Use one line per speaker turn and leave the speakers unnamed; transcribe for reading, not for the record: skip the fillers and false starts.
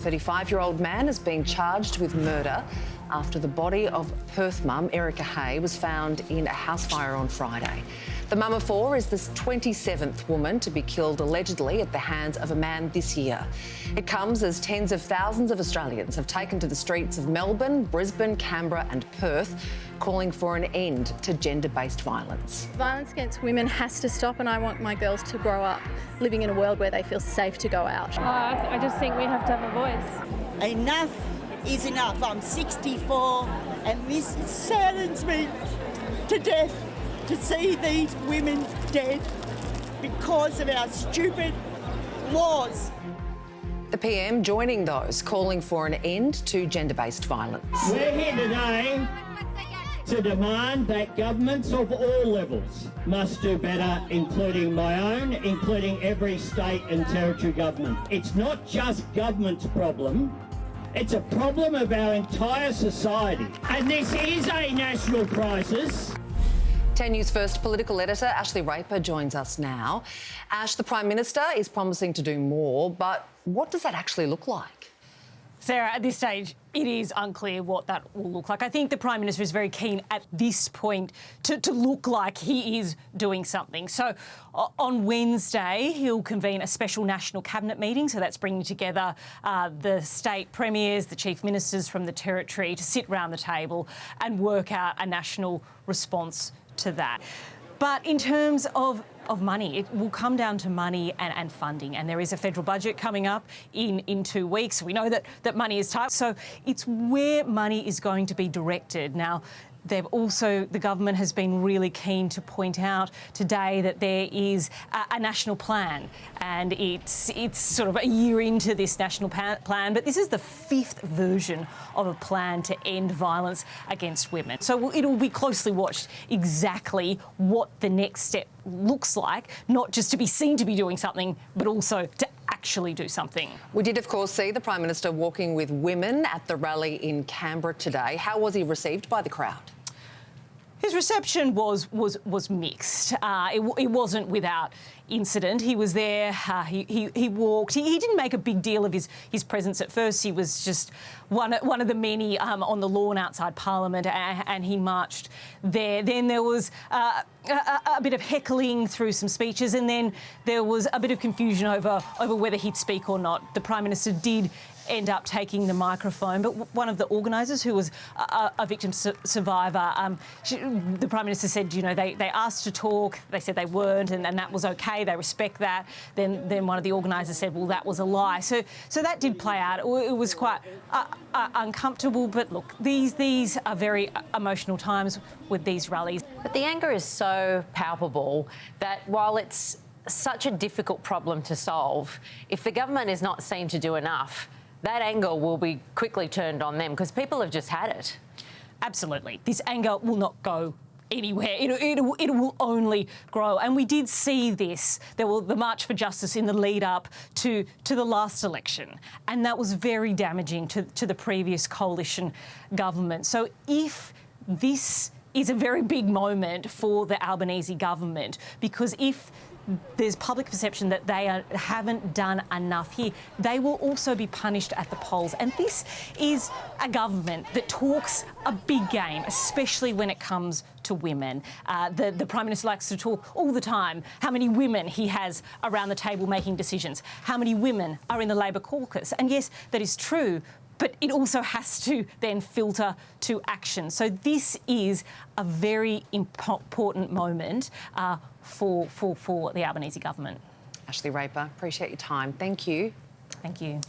35-year-old man is being charged with murder after the body of Perth mum Erica Hay was found in a house fire on Friday. The mum of four is the 27th woman to be killed allegedly at the hands of a man this year. It comes as tens of thousands of Australians have taken to the streets of Melbourne, Brisbane, Canberra and Perth, calling for an end to gender-based violence.
Violence against women has to stop, and I want my girls to grow up living in a world where they feel safe to go out.
I just think we have to have a voice.
Enough is enough. I'm 64 and this saddens me to death to see these women dead because of our stupid laws.
The PM joining those calling for an end to gender-based violence.
We're here today to demand that governments of all levels must do better, including my own, including every state and territory government. It's not just government's problem, it's a problem of our entire society. And this is a national crisis.
10 News First political editor Ashleigh joins us now. Ash, the Prime Minister is promising to do more, but what does that actually look like?
Sarah, at this stage, it is unclear what that will look like. I think the Prime Minister is very keen at this point to look like he is doing something. So on Wednesday, he'll convene a special National Cabinet meeting. So that's bringing together the state premiers, the chief ministers from the territory to sit round the table and work out a national response to that. But in terms of money, it will come down to money and funding. And there is a federal budget coming up in 2 weeks. We know that money is tight. So it's where money is going to be directed. Now, the government has been really keen to point out today that there is a national plan, and it's sort of a year into this national plan, but this is the 5th version of a plan to end violence against women. So it'll be closely watched exactly what the next step looks like, not just to be seen to be doing something, but also to actually do something.
We did, of course, see the Prime Minister walking with women at the rally in Canberra today. How was he received by the crowd?
His reception was mixed. It wasn't without incident. He was there, he walked. He didn't make a big deal of his presence at first. He was just one of the many on the lawn outside Parliament, and he marched there. Then there was a bit of heckling through some speeches, and then there was a bit of confusion over whether he'd speak or not. The Prime Minister did end up taking the microphone, but one of the organisers, who was a victim survivor, the Prime Minister said, you know, they asked to talk, they said they weren't, and that was okay, they respect that. Then one of the organisers said, well, that was a lie. So that did play out. It was quite uncomfortable, but look, these are very emotional times with these rallies.
But the anger is so palpable that while it's such a difficult problem to solve, if the government is not seen to do enough, that anger will be quickly turned on them because people have just had it.
Absolutely. This anger will not go anywhere. It will only grow. And we did see this. There was the March for Justice in the lead up to the last election, and that was very damaging to the previous coalition government. So if this is a very big moment for the Albanese government, because if there's public perception that they haven't done enough here, they will also be punished at the polls. And this is a government that talks a big game, especially when it comes to women. The Prime Minister likes to talk all the time how many women he has around the table making decisions, how many women are in the Labor caucus. And yes, that is true, but it also has to then filter to action. So this is a very important moment for the Albanese government.
Ashleigh, appreciate your time. Thank you.
Thank you.